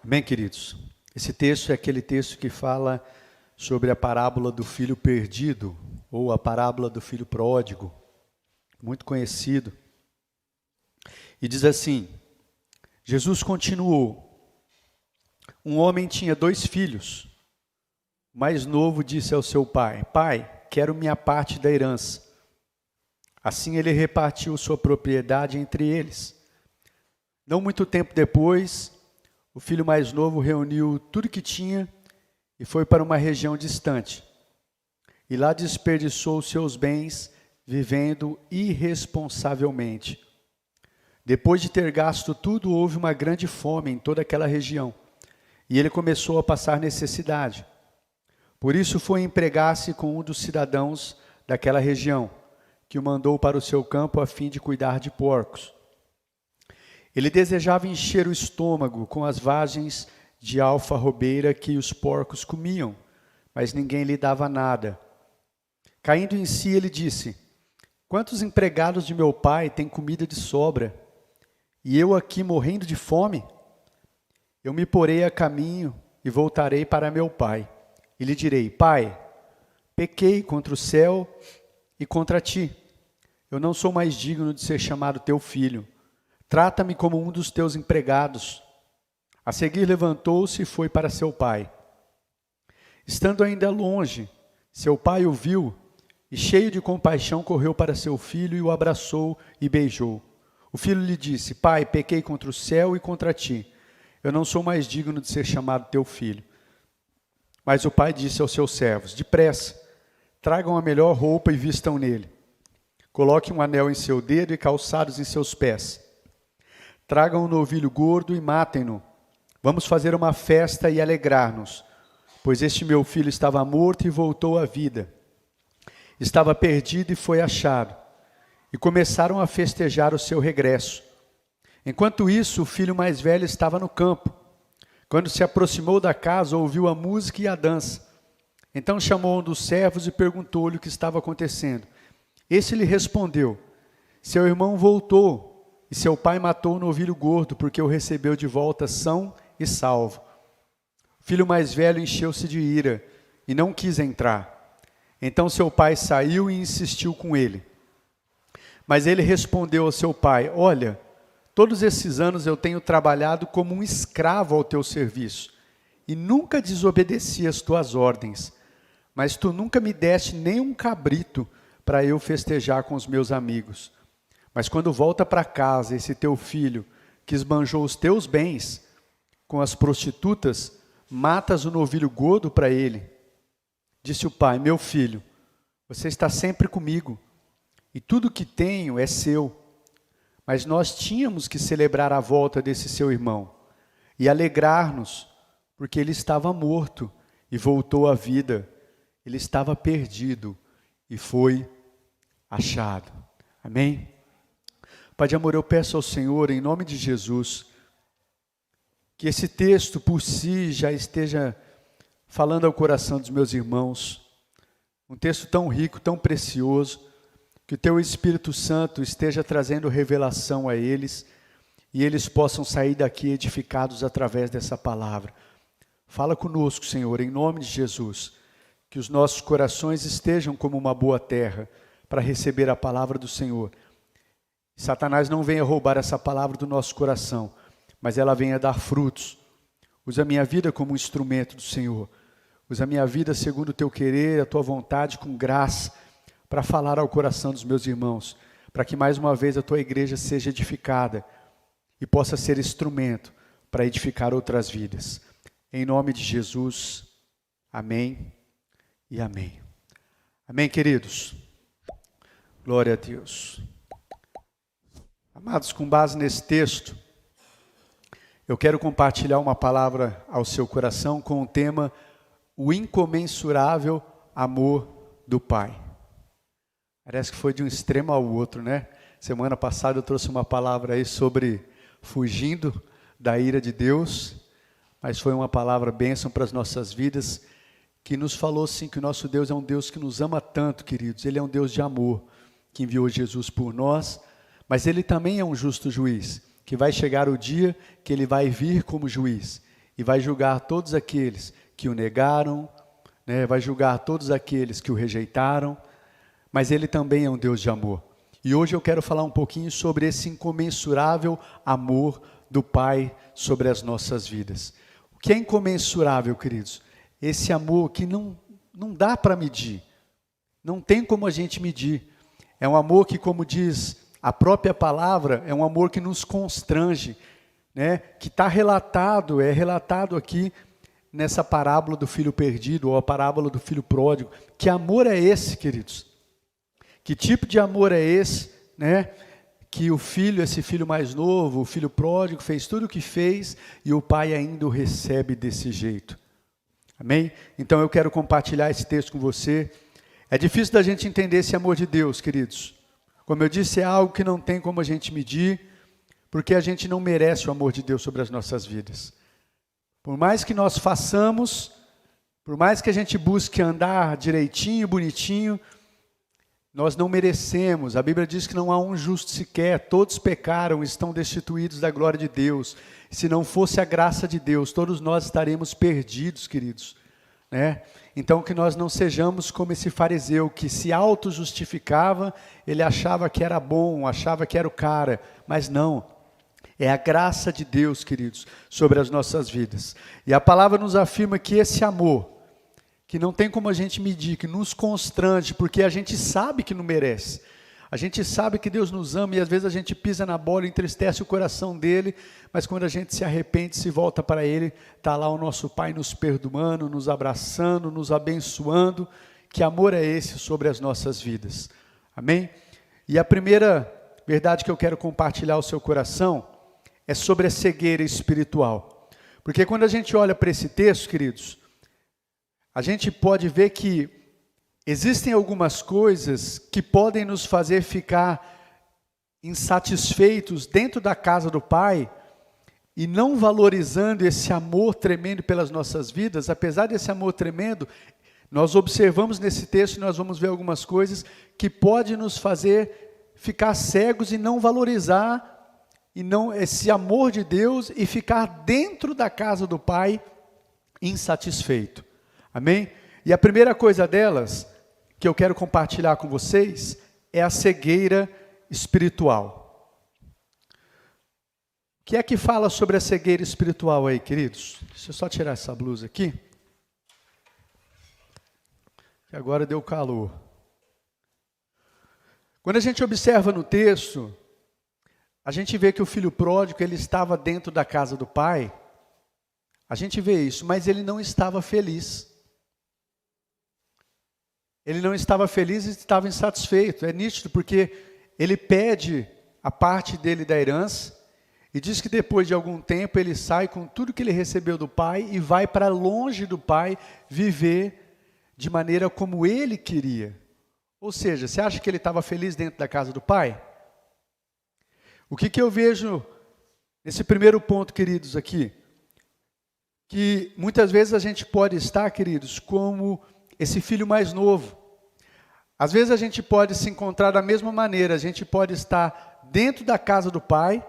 Amém, queridos? Esse texto é aquele texto que fala sobre a parábola do filho perdido, ou a parábola do filho pródigo, muito conhecido. E diz assim: Jesus continuou: um homem tinha 2 filhos. O mais novo disse ao seu pai: Pai, quero minha parte da herança. Assim ele repartiu sua propriedade entre eles. Não muito tempo depois, o filho mais novo reuniu tudo que tinha e foi para uma região distante. E lá desperdiçou seus bens, vivendo irresponsavelmente. Depois de ter gasto tudo, houve uma grande fome em toda aquela região, e ele começou a passar necessidade. Por isso foi empregar-se com um dos cidadãos daquela região, que o mandou para o seu campo a fim de cuidar de porcos. Ele desejava encher o estômago com as vagens de alfarrobeira que os porcos comiam, mas ninguém lhe dava nada. Caindo em si, ele disse: Quantos empregados de meu pai têm comida de sobra, e eu aqui morrendo de fome? Eu me porei a caminho e voltarei para meu pai, e lhe direi: Pai, pequei contra o céu e contra ti. Eu não sou mais digno de ser chamado teu filho. Trata-me como um dos teus empregados. A seguir levantou-se e foi para seu pai. Estando ainda longe, seu pai o viu e, cheio de compaixão, correu para seu filho e o abraçou e beijou. O filho lhe disse: Pai, pequei contra o céu e contra ti. Eu não sou mais digno de ser chamado teu filho. Mas o pai disse aos seus servos: Depressa, tragam a melhor roupa e vistam nele. Coloquem um anel em seu dedo e calçados em seus pés. Tragam um novilho gordo e matem-no. Vamos fazer uma festa e alegrar-nos, pois este meu filho estava morto e voltou à vida. Estava perdido e foi achado. E começaram a festejar o seu regresso. Enquanto isso, o filho mais velho estava no campo. Quando se aproximou da casa, ouviu a música e a dança. Então chamou um dos servos e perguntou-lhe o que estava acontecendo. Esse lhe respondeu: Seu irmão voltou, e seu pai matou o novilho gordo, porque o recebeu de volta são e salvo. O filho mais velho encheu-se de ira e não quis entrar. Então seu pai saiu e insistiu com ele. Mas ele respondeu ao seu pai: Olha, todos esses anos eu tenho trabalhado como um escravo ao teu serviço, e nunca desobedeci às tuas ordens. Mas tu nunca me deste nem um cabrito para eu festejar com os meus amigos. Mas quando volta para casa esse teu filho, que esbanjou os teus bens com as prostitutas, matas o novilho gordo para ele. Disse o pai: Meu filho, você está sempre comigo, e tudo que tenho é seu. Mas nós tínhamos que celebrar a volta desse seu irmão, e alegrar-nos, porque ele estava morto e voltou à vida. Ele estava perdido e foi achado. Amém? Pai de amor, eu peço ao Senhor, em nome de Jesus, que esse texto por si já esteja falando ao coração dos meus irmãos. Um texto tão rico, tão precioso, que o teu Espírito Santo esteja trazendo revelação a eles e eles possam sair daqui edificados através dessa palavra. Fala conosco, Senhor, em nome de Jesus, que os nossos corações estejam como uma boa terra para receber a palavra do Senhor. Satanás não venha roubar essa palavra do nosso coração, mas ela venha dar frutos. Usa a minha vida como um instrumento do Senhor. Usa a minha vida segundo o teu querer, a tua vontade, com graça, para falar ao coração dos meus irmãos, para que mais uma vez a tua igreja seja edificada e possa ser instrumento para edificar outras vidas. Em nome de Jesus, amém e amém. Amém, queridos? Glória a Deus. Amados, com base nesse texto, eu quero compartilhar uma palavra ao seu coração com o tema: o incomensurável amor do Pai. Parece que foi de um extremo ao outro, né? Semana passada eu trouxe uma palavra aí sobre fugindo da ira de Deus, mas foi uma palavra bênção para as nossas vidas, que nos falou sim que o nosso Deus é um Deus que nos ama tanto, queridos. Ele é um Deus de amor, que enviou Jesus por nós, mas Ele também é um justo juiz, que vai chegar o dia que Ele vai vir como juiz, e vai julgar todos aqueles que o negaram, né? Vai julgar todos aqueles que o rejeitaram, mas Ele também é um Deus de amor. E hoje eu quero falar um pouquinho sobre esse incomensurável amor do Pai sobre as nossas vidas. O que é incomensurável, queridos? Esse amor que não dá para medir, não tem como a gente medir. É um amor que, como diz a própria palavra, é um amor que nos constrange, né? Que está relatado, é relatado aqui nessa parábola do filho perdido, ou a parábola do filho pródigo. Que amor é esse, queridos? Que tipo de amor é esse, né? Que o filho, esse filho mais novo, o filho pródigo, fez tudo o que fez e o pai ainda o recebe desse jeito. Amém? Então eu quero compartilhar esse texto com você. É difícil da gente entender esse amor de Deus, queridos. Como eu disse, é algo que não tem como a gente medir, porque a gente não merece o amor de Deus sobre as nossas vidas. Por mais que nós façamos, por mais que a gente busque andar direitinho, bonitinho, nós não merecemos. A Bíblia diz que não há um justo sequer, todos pecaram, estão destituídos da glória de Deus. Se não fosse a graça de Deus, todos nós estaremos perdidos, queridos, né? Então que nós não sejamos como esse fariseu que se auto-justificava, ele achava que era bom, achava que era o cara, mas não. É a graça de Deus, queridos, sobre as nossas vidas. E a palavra nos afirma que esse amor, que não tem como a gente medir, que nos constrange, porque a gente sabe que não merece. A gente sabe que Deus nos ama e às vezes a gente pisa na bola, entristece o coração dele, mas quando a gente se arrepende, se volta para ele, está lá o nosso Pai nos perdoando, nos abraçando, nos abençoando. Que amor é esse sobre as nossas vidas? Amém? E a primeira verdade que eu quero compartilhar ao seu coração é sobre a cegueira espiritual. Porque quando a gente olha para esse texto, queridos, a gente pode ver que existem algumas coisas que podem nos fazer ficar insatisfeitos dentro da casa do Pai e não valorizando esse amor tremendo pelas nossas vidas. Apesar desse amor tremendo, nós observamos nesse texto e nós vamos ver algumas coisas que podem nos fazer ficar cegos e não valorizar e não esse amor de Deus e ficar dentro da casa do Pai insatisfeito. Amém? E a primeira coisa delas, que eu quero compartilhar com vocês, é a cegueira espiritual. O que é que fala sobre a cegueira espiritual aí, queridos? Deixa eu só tirar essa blusa aqui. Que agora deu calor. Quando a gente observa no texto, a gente vê que o filho pródigo, ele estava dentro da casa do pai. A gente vê isso, mas ele não estava feliz. Ele não estava feliz e estava insatisfeito. É nítido porque ele pede a parte dele da herança e diz que depois de algum tempo ele sai com tudo que ele recebeu do pai e vai para longe do pai viver de maneira como ele queria. Ou seja, você acha que ele estava feliz dentro da casa do pai? O que eu vejo nesse primeiro ponto, queridos, aqui? Que muitas vezes a gente pode estar, queridos, como esse filho mais novo. Às vezes a gente pode se encontrar da mesma maneira, a gente pode estar dentro da casa do pai,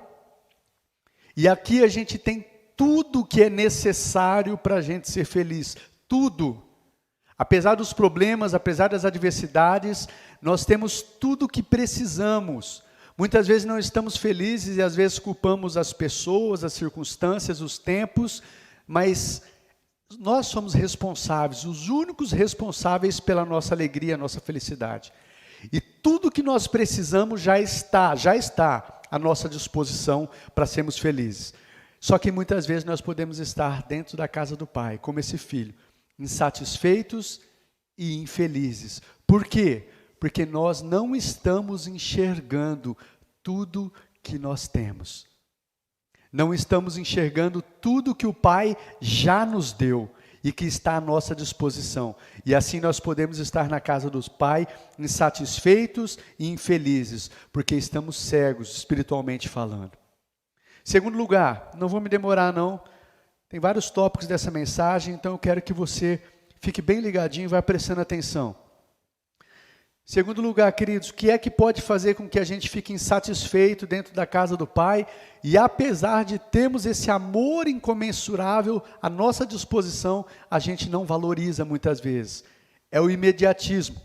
e aqui a gente tem tudo que é necessário para a gente ser feliz, tudo. Apesar dos problemas, apesar das adversidades, nós temos tudo o que precisamos. Muitas vezes não estamos felizes e às vezes culpamos as pessoas, as circunstâncias, os tempos, mas nós somos responsáveis, os únicos responsáveis pela nossa alegria, nossa felicidade. E tudo que nós precisamos já está à nossa disposição para sermos felizes. Só que muitas vezes nós podemos estar dentro da casa do Pai, como esse filho, insatisfeitos e infelizes. Por quê? Porque nós não estamos enxergando tudo que nós temos. Não estamos enxergando tudo que o Pai já nos deu e que está à nossa disposição. E assim nós podemos estar na casa do Pai insatisfeitos e infelizes, porque estamos cegos espiritualmente falando. Segundo lugar, não vou me demorar não, tem vários tópicos dessa mensagem, então eu quero que você fique bem ligadinho e vá prestando atenção. Segundo lugar, queridos, o que é que pode fazer com que a gente fique insatisfeito dentro da casa do Pai e apesar de termos esse amor incomensurável à nossa disposição, a gente não valoriza muitas vezes? É o imediatismo.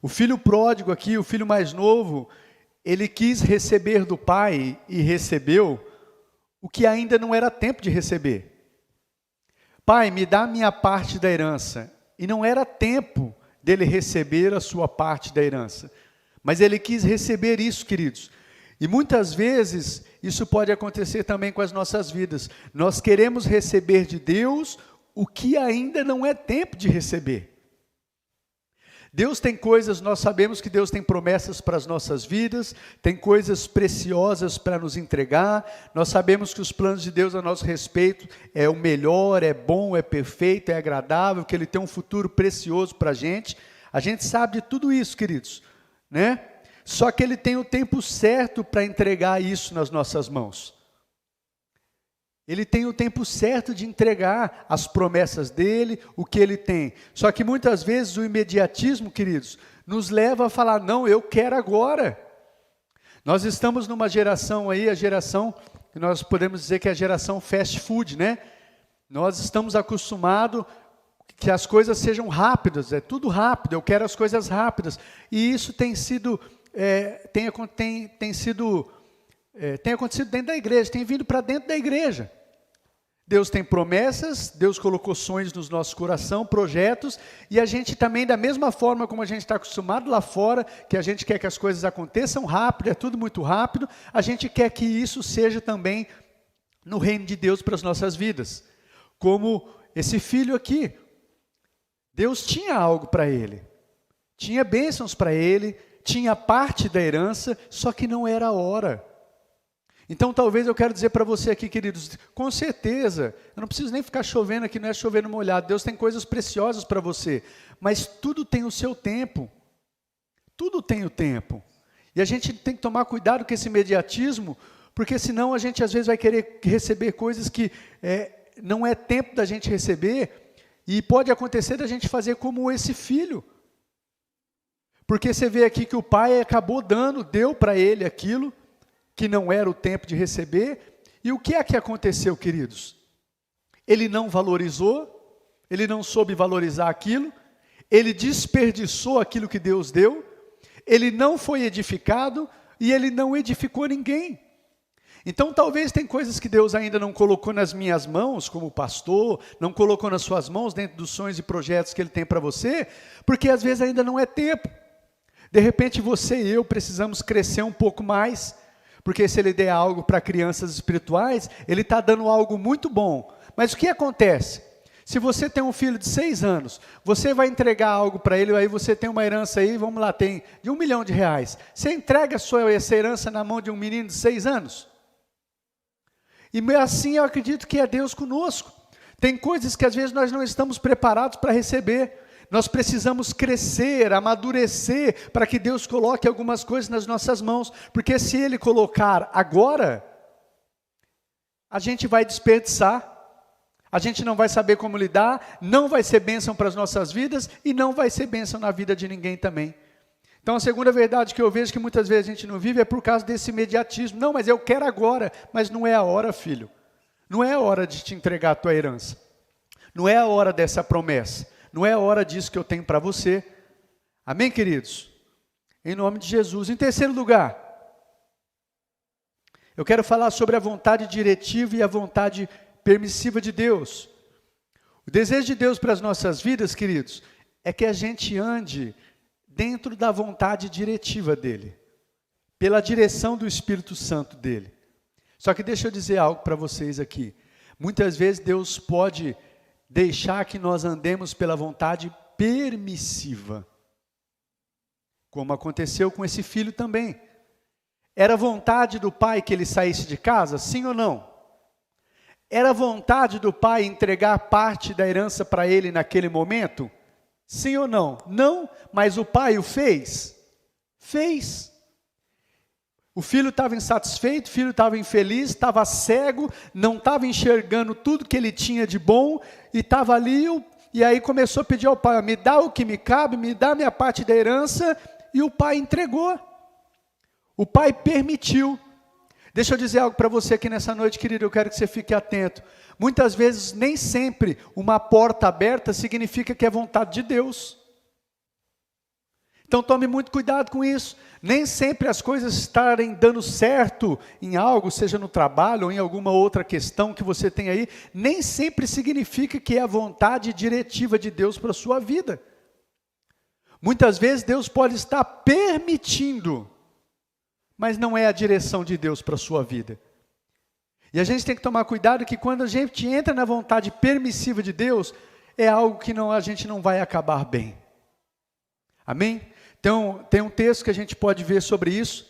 O filho pródigo aqui, o filho mais novo, ele quis receber do pai e recebeu o que ainda não era tempo de receber. Pai, me dá a minha parte da herança. E não era tempo dele receber a sua parte da herança. Mas ele quis receber isso, queridos. E muitas vezes isso pode acontecer também com as nossas vidas. Nós queremos receber de Deus o que ainda não é tempo de receber. Deus tem coisas, nós sabemos que Deus tem promessas para as nossas vidas, tem coisas preciosas para nos entregar, nós sabemos que os planos de Deus a nosso respeito é o melhor, é bom, é perfeito, é agradável, que Ele tem um futuro precioso para a gente sabe de tudo isso, queridos, né? Só que Ele tem o tempo certo para entregar isso nas nossas mãos. Ele tem o tempo certo de entregar as promessas dele, o que ele tem. Só que muitas vezes o imediatismo, queridos, nos leva a falar, não, eu quero agora. Nós estamos numa geração aí, a geração, que nós podemos dizer que é a geração fast food, né? Nós estamos acostumados que as coisas sejam rápidas, é tudo rápido, eu quero as coisas rápidas. E isso tem sido, tem acontecido dentro da igreja, tem vindo para dentro da igreja. Deus tem promessas, Deus colocou sonhos nos nossos corações, projetos, e a gente também, da mesma forma como a gente está acostumado lá fora, que a gente quer que as coisas aconteçam rápido, é tudo muito rápido, a gente quer que isso seja também no reino de Deus para as nossas vidas. Como esse filho aqui, Deus tinha algo para ele, tinha bênçãos para ele, tinha parte da herança, só que não era a hora. Então talvez eu quero dizer para você aqui, queridos, com certeza, eu não preciso nem ficar chovendo aqui, não é chover no molhado, Deus tem coisas preciosas para você, mas tudo tem o seu tempo, tudo tem o tempo, e a gente tem que tomar cuidado com esse imediatismo, porque senão a gente às vezes vai querer receber coisas que não é tempo da gente receber, e pode acontecer da gente fazer como esse filho, porque você vê aqui que o pai acabou deu para ele aquilo, que não era o tempo de receber, e o que é que aconteceu, queridos? Ele não valorizou, ele não soube valorizar aquilo, ele desperdiçou aquilo que Deus deu, ele não foi edificado, e ele não edificou ninguém. Então talvez tem coisas que Deus ainda não colocou nas minhas mãos, como pastor, não colocou nas suas mãos, dentro dos sonhos e projetos que Ele tem para você, porque às vezes ainda não é tempo. De repente você e eu precisamos crescer um pouco mais, porque se Ele der algo para crianças espirituais, Ele está dando algo muito bom. Mas o que acontece? Se você tem um filho de 6 anos, você vai entregar algo para ele, aí você tem uma herança aí, vamos lá, tem de R$1 milhão. Você entrega essa herança na mão de um menino de 6 anos? E assim eu acredito que é Deus conosco. Tem coisas que às vezes nós não estamos preparados para receber. Nós precisamos crescer, amadurecer, para que Deus coloque algumas coisas nas nossas mãos. Porque se Ele colocar agora, a gente vai desperdiçar. A gente não vai saber como lidar, não vai ser bênção para as nossas vidas e não vai ser bênção na vida de ninguém também. Então a segunda verdade que eu vejo que muitas vezes a gente não vive é por causa desse imediatismo. Não, mas eu quero agora, mas não é a hora, filho. Não é a hora de te entregar a tua herança. Não é a hora dessa promessa. Não é a hora disso que eu tenho para você. Amém, queridos? Em nome de Jesus. Em terceiro lugar, eu quero falar sobre a vontade diretiva e a vontade permissiva de Deus. O desejo de Deus para as nossas vidas, queridos, é que a gente ande dentro da vontade diretiva dEle, pela direção do Espírito Santo dEle. Só que deixa eu dizer algo para vocês aqui. Muitas vezes Deus pode deixar que nós andemos pela vontade permissiva, como aconteceu com esse filho também. Era vontade do pai que ele saísse de casa, sim ou não? Era vontade do pai entregar parte da herança para ele naquele momento? Sim ou não? Não, mas o pai o fez? Fez. O filho estava insatisfeito, o filho estava infeliz, estava cego, não estava enxergando tudo que ele tinha de bom, e estava ali, e aí começou a pedir ao pai, me dá o que me cabe, me dá a minha parte da herança, e o pai entregou. O pai permitiu. Deixa eu dizer algo para você aqui nessa noite, querido, eu quero que você fique atento. Muitas vezes, nem sempre, uma porta aberta significa que é vontade de Deus. Então tome muito cuidado com isso. Nem sempre as coisas estarem dando certo em algo, seja no trabalho ou em alguma outra questão que você tem aí, nem sempre significa que é a vontade diretiva de Deus para a sua vida. Muitas vezes Deus pode estar permitindo, mas não é a direção de Deus para a sua vida. E a gente tem que tomar cuidado que quando a gente entra na vontade permissiva de Deus, é algo que a gente não vai acabar bem. Amém? Então, tem um texto que a gente pode ver sobre isso,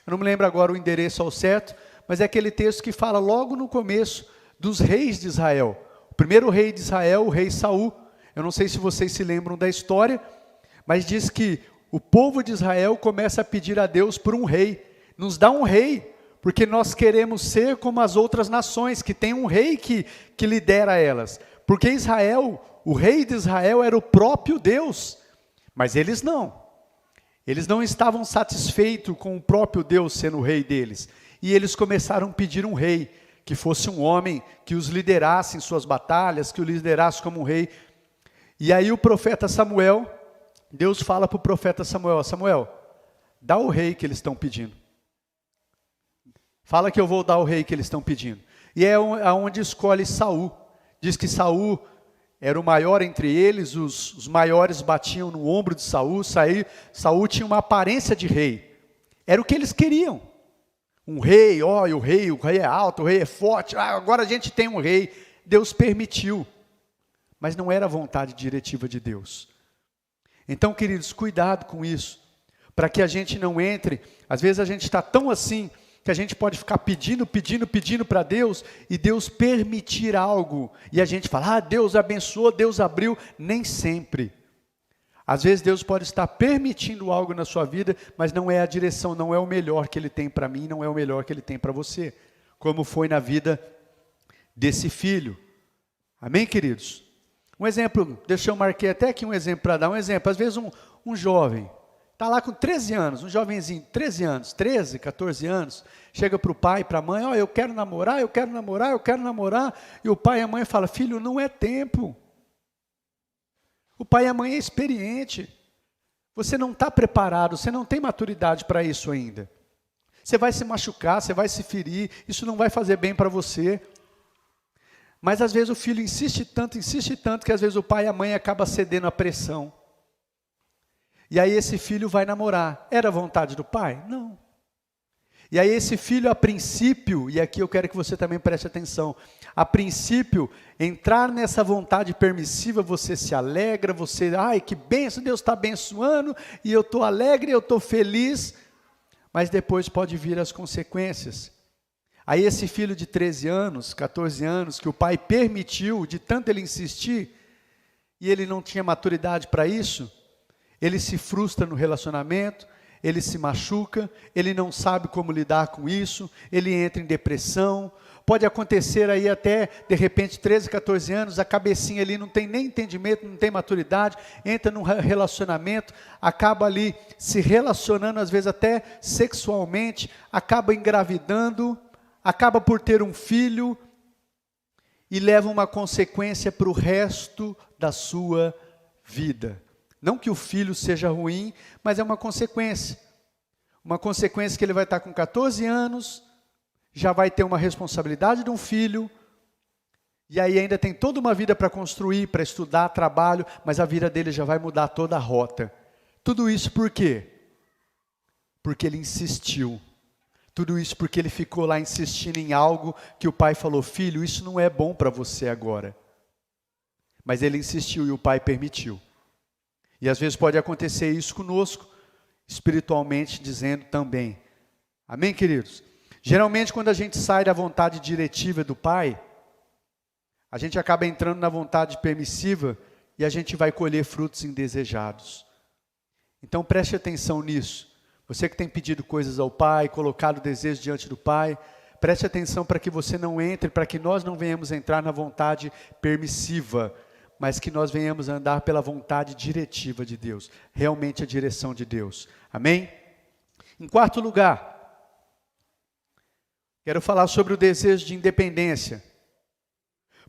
eu não me lembro agora o endereço ao certo, mas é aquele texto que fala logo no começo dos reis de Israel. O primeiro rei de Israel, o rei Saul, eu não sei se vocês se lembram da história, mas diz que o povo de Israel começa a pedir a Deus por um rei. Nos dá um rei, porque nós queremos ser como as outras nações, que tem um rei que lidera elas. Porque Israel, o rei de Israel era o próprio Deus, mas eles não. Eles não estavam satisfeitos com o próprio Deus sendo o rei deles. E eles começaram a pedir um rei, que fosse um homem que os liderasse em suas batalhas, que o liderasse como um rei. E aí o profeta Samuel, Deus fala para o profeta Samuel, Samuel, dá o rei que eles estão pedindo. Fala que eu vou dar o rei que eles estão pedindo. E é onde escolhe Saul. Diz que Saul era o maior entre eles, os maiores batiam no ombro de Saul. Saul tinha uma aparência de rei. Era o que eles queriam. Um rei, o rei é alto, o rei é forte. Agora a gente tem um rei. Deus permitiu. Mas não era a vontade diretiva de Deus. Então, queridos, cuidado com isso. Para que a gente não entre. Às vezes a gente está tão assim, que a gente pode ficar pedindo para Deus, e Deus permitir algo, e a gente fala, Deus abençoou, Deus abriu. Nem sempre. Às vezes Deus pode estar permitindo algo na sua vida, mas não é a direção, não é o melhor que Ele tem para mim, não é o melhor que Ele tem para você, como foi na vida desse filho. Amém, queridos? Um exemplo, deixa eu marquei até aqui um exemplo para dar um exemplo. Às vezes um jovem, está lá com 13 anos, um jovenzinho, 13 anos, 13, 14 anos, chega para o pai e para a mãe, eu quero namorar, e o pai e a mãe falam, filho, não é tempo. O pai e a mãe é experiente, você não está preparado, você não tem maturidade para isso ainda. Você vai se machucar, você vai se ferir, isso não vai fazer bem para você. Mas às vezes o filho insiste tanto, que às vezes o pai e a mãe acabam cedendo à pressão. E aí esse filho vai namorar. Era vontade do pai? Não. E aí esse filho, a princípio, e aqui eu quero que você também preste atenção, a princípio, entrar nessa vontade permissiva, você se alegra, que bênção, Deus está abençoando, e eu estou alegre, eu estou feliz, mas depois pode vir as consequências. Aí esse filho de 13 anos, 14 anos, que o pai permitiu, de tanto ele insistir, e ele não tinha maturidade para isso, ele se frustra no relacionamento, ele se machuca, ele não sabe como lidar com isso, ele entra em depressão. Pode acontecer aí até, de repente, 13, 14 anos, a cabecinha ali não tem nem entendimento, não tem maturidade, entra num relacionamento, acaba ali se relacionando, às vezes até sexualmente, acaba engravidando, acaba por ter um filho, e leva uma consequência para o resto da sua vida. Não que o filho seja ruim, mas é uma consequência. Uma consequência que ele vai estar com 14 anos, já vai ter uma responsabilidade de um filho, e aí ainda tem toda uma vida para construir, para estudar, trabalho, mas a vida dele já vai mudar toda a rota. Tudo isso por quê? Porque ele insistiu. Tudo isso porque ele ficou lá insistindo em algo que o pai falou, filho, isso não é bom para você agora. Mas ele insistiu e o pai permitiu. E às vezes pode acontecer isso conosco, espiritualmente dizendo também. Amém, queridos? Geralmente quando a gente sai da vontade diretiva do pai, a gente acaba entrando na vontade permissiva e a gente vai colher frutos indesejados. Então preste atenção nisso. Você que tem pedido coisas ao pai, colocado desejo diante do pai, preste atenção para que você não entre, para que nós não venhamos entrar na vontade permissiva. mas que nós venhamos a andar pela vontade diretiva de Deus, realmente a direção de Deus. Amém? Em quarto lugar, quero falar sobre o desejo de independência.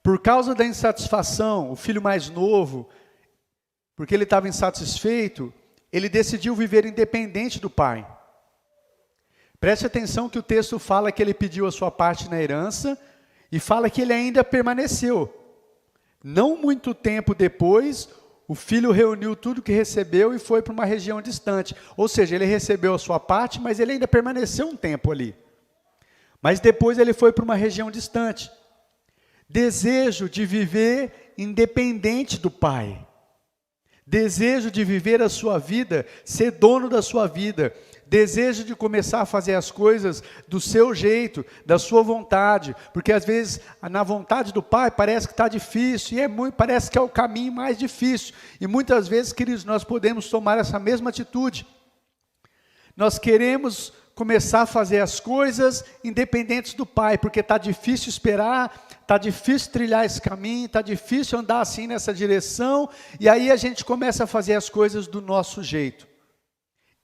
Por causa da insatisfação, o filho mais novo, porque ele estava insatisfeito, ele decidiu viver independente do pai. Preste atenção que o texto fala que ele pediu a sua parte na herança e fala que ele ainda permaneceu. Não muito tempo depois, o filho reuniu tudo que recebeu e foi para uma região distante. Ou seja, ele recebeu a sua parte, mas ele ainda permaneceu um tempo ali. Mas depois ele foi para uma região distante. Desejo de viver independente do pai. Desejo de viver a sua vida, ser dono da sua vida. Desejo de começar a fazer as coisas do seu jeito, da sua vontade. Porque às vezes, na vontade do pai, parece que está difícil. E parece que é o caminho mais difícil. E muitas vezes, queridos, nós podemos tomar essa mesma atitude. Nós queremos começar a fazer as coisas independentes do pai, porque está difícil esperar, está difícil trilhar esse caminho, está difícil andar assim nessa direção, e aí a gente começa a fazer as coisas do nosso jeito,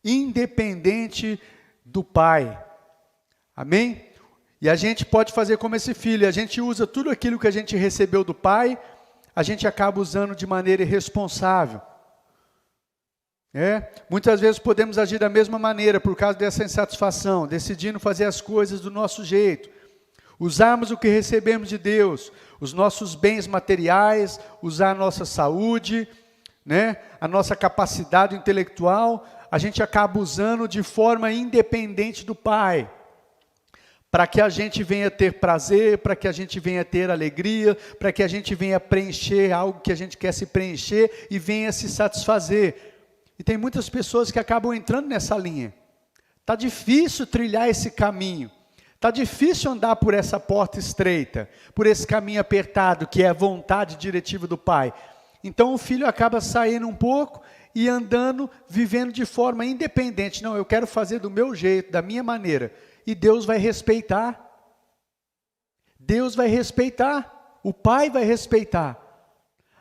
independente do pai. Amém? E a gente pode fazer como esse filho, a gente usa tudo aquilo que a gente recebeu do pai, a gente acaba usando de maneira irresponsável. Muitas vezes podemos agir da mesma maneira por causa dessa insatisfação, decidindo fazer as coisas do nosso jeito. Usarmos o que recebemos de Deus, os nossos bens materiais, usar a nossa saúde, a nossa capacidade intelectual, a gente acaba usando de forma independente do Pai, para que a gente venha ter prazer, para que a gente venha ter alegria, para que a gente venha preencher algo que a gente quer se preencher e venha se satisfazer. E tem muitas pessoas que acabam entrando nessa linha. Está difícil trilhar esse caminho. Está difícil andar por essa porta estreita, por esse caminho apertado, que é a vontade diretiva do pai. Então o filho acaba saindo um pouco e andando, vivendo de forma independente. Não, eu quero fazer do meu jeito, da minha maneira. E Deus vai respeitar. Deus vai respeitar. O pai vai respeitar.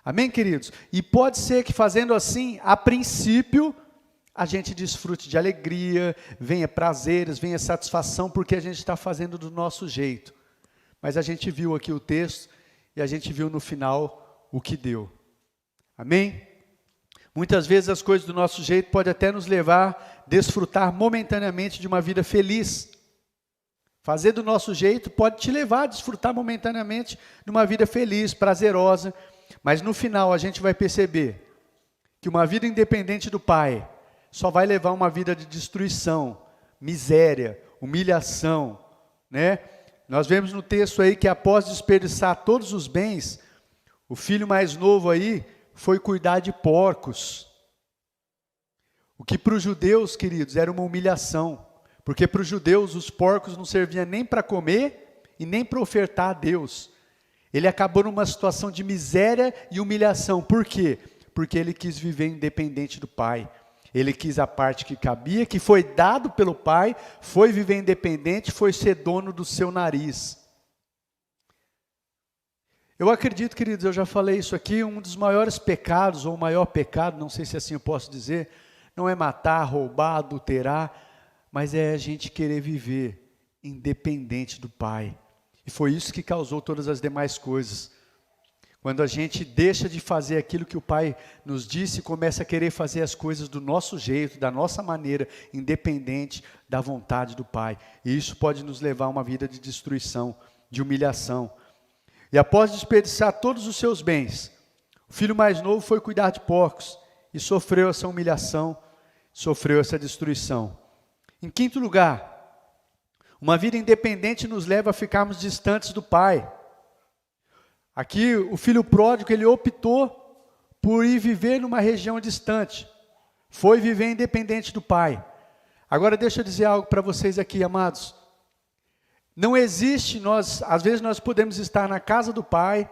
Amém, queridos? E pode ser que fazendo assim, a princípio, a gente desfrute de alegria, venha prazeres, venha satisfação, porque a gente está fazendo do nosso jeito. Mas a gente viu aqui o texto, e a gente viu no final o que deu. Amém? Muitas vezes as coisas do nosso jeito podem até nos levar a desfrutar momentaneamente de uma vida feliz. Fazer do nosso jeito pode te levar a desfrutar momentaneamente de uma vida feliz, prazerosa. Mas no final a gente vai perceber que uma vida independente do pai só vai levar uma vida de destruição, miséria, humilhação, Nós vemos no texto aí que após desperdiçar todos os bens, o filho mais novo aí foi cuidar de porcos. O que para os judeus, queridos, era uma humilhação, porque para os judeus os porcos não serviam nem para comer e nem para ofertar a Deus. Ele acabou numa situação de miséria e humilhação. Por quê? Porque ele quis viver independente do pai. Ele quis a parte que cabia, que foi dado pelo pai, foi viver independente, foi ser dono do seu nariz. Eu acredito, queridos, eu já falei isso aqui, um dos maiores pecados, ou o maior pecado, não sei se assim eu posso dizer, não é matar, roubar, adulterar, mas é a gente querer viver independente do pai. E foi isso que causou todas as demais coisas. Quando a gente deixa de fazer aquilo que o pai nos disse e começa a querer fazer as coisas do nosso jeito, da nossa maneira, independente da vontade do pai. E isso pode nos levar a uma vida de destruição, de humilhação. E após desperdiçar todos os seus bens, o filho mais novo foi cuidar de porcos e sofreu essa humilhação, sofreu essa destruição. Em quinto lugar, uma vida independente nos leva a ficarmos distantes do pai. Aqui, o filho pródigo, ele optou por ir viver numa região distante. Foi viver independente do pai. Agora, deixa eu dizer algo para vocês aqui, amados. Não existe, às vezes nós podemos estar na casa do pai,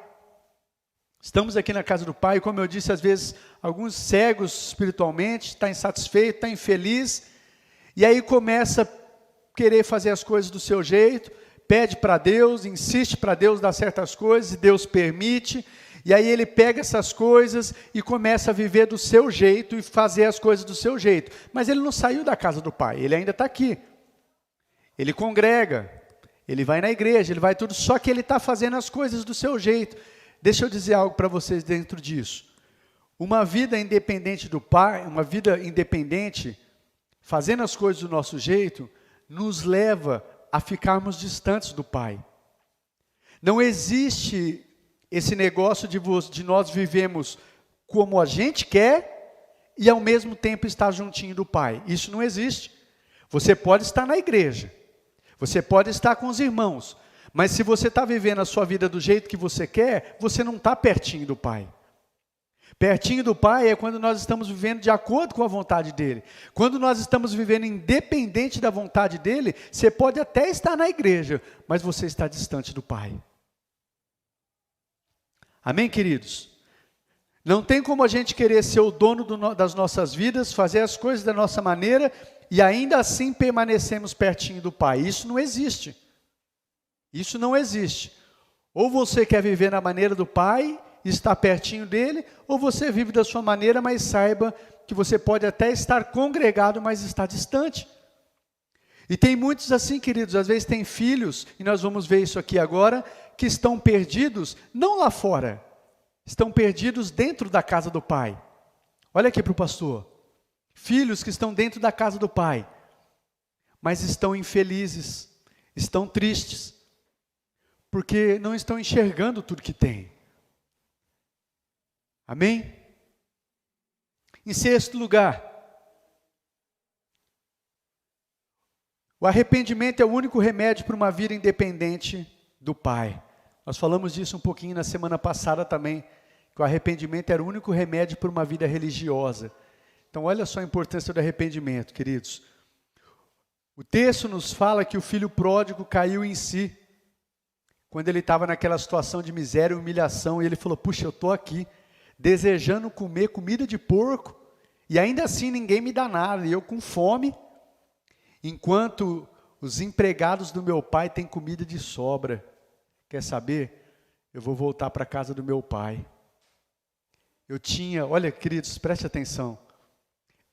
estamos aqui na casa do pai, e como eu disse, às vezes, alguns cegos espiritualmente, está insatisfeito, está infeliz, e aí começa a querer fazer as coisas do seu jeito, pede para Deus, insiste para Deus dar certas coisas, e Deus permite, E aí ele pega essas coisas e começa a viver do seu jeito e fazer as coisas do seu jeito. Mas ele não saiu da casa do pai, ele ainda está aqui. Ele congrega, ele vai na igreja, ele vai tudo, só que ele está fazendo as coisas do seu jeito. Deixa eu dizer algo para vocês dentro disso. Uma vida independente do pai, uma vida independente, fazendo as coisas do nosso jeito, nos leva a ficarmos distantes do pai. Não existe esse negócio de nós vivemos como a gente quer e ao mesmo tempo estar juntinho do pai. Isso não existe. Você pode estar na igreja, você pode estar com os irmãos, mas se você está vivendo a sua vida do jeito que você quer, você não está pertinho do pai. Pertinho do pai é quando nós estamos vivendo de acordo com a vontade dele. Quando nós estamos vivendo independente da vontade dele, você pode até estar na igreja, mas você está distante do pai. Amém, queridos? Não tem como a gente querer ser o dono das nossas vidas, fazer as coisas da nossa maneira e ainda assim permanecemos pertinho do pai. Isso não existe. Isso não existe. Ou você quer viver na maneira do pai, estar pertinho dele, ou você vive da sua maneira, mas saiba que você pode até estar congregado, mas está distante. E tem muitos assim, queridos, às vezes tem filhos, e nós vamos ver isso aqui agora, que estão perdidos, não lá fora, estão perdidos dentro da casa do pai. Olha aqui para o pastor. Filhos que estão dentro da casa do pai, mas estão infelizes, estão tristes, porque não estão enxergando tudo que tem. Amém? Em sexto lugar, o arrependimento é o único remédio para uma vida independente do pai. Nós falamos disso um pouquinho na semana passada também, que o arrependimento era o único remédio para uma vida religiosa. Então olha só a importância do arrependimento, queridos. O texto nos fala que o filho pródigo caiu em si, quando ele estava naquela situação de miséria e humilhação, e ele falou, puxa, eu estou aqui, desejando comer comida de porco, e ainda assim ninguém me dá nada, e eu com fome, enquanto os empregados do meu pai têm comida de sobra. Quer saber? Eu vou voltar para a casa do meu pai. Eu tinha, olha queridos, preste atenção,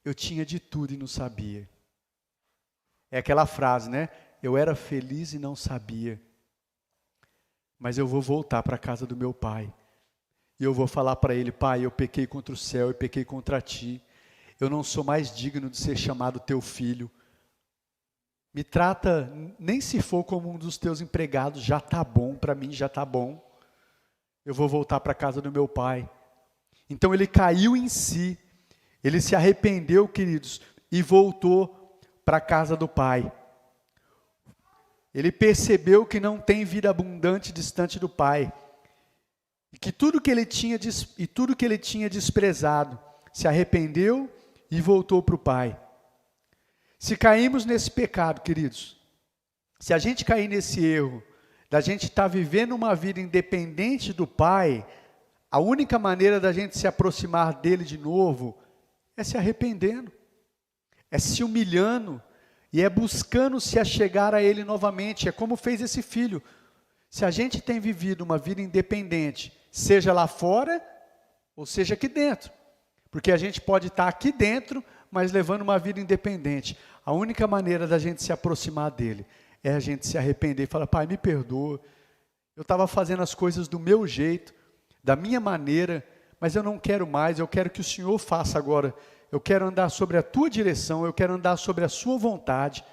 eu tinha de tudo e não sabia. É aquela frase, né? Eu era feliz e não sabia. Mas eu vou voltar para a casa do meu pai. E eu vou falar para ele, pai, eu pequei contra o céu, eu pequei contra ti. Eu não sou mais digno de ser chamado teu filho. Me trata, nem se for como um dos teus empregados, já está bom, para mim já está bom. Eu vou voltar para a casa do meu pai. Então ele caiu em si, ele se arrependeu, queridos, e voltou para a casa do pai. Ele percebeu que não tem vida abundante distante do pai. E que tudo que ele tinha desprezado, se arrependeu e voltou para o pai. Se caímos nesse pecado, queridos, se a gente cair nesse erro, da gente estar vivendo uma vida independente do pai, a única maneira da gente se aproximar dele de novo é se arrependendo, é se humilhando e é buscando se achegar a ele novamente. É como fez esse filho. Se a gente tem vivido uma vida independente, seja lá fora ou seja aqui dentro, porque a gente pode estar aqui dentro, mas levando uma vida independente. A única maneira da gente se aproximar dele é a gente se arrepender e falar, pai, me perdoa, eu estava fazendo as coisas do meu jeito, da minha maneira, mas eu não quero mais, eu quero que o Senhor faça agora, eu quero andar sobre a tua direção, eu quero andar sobre a sua vontade.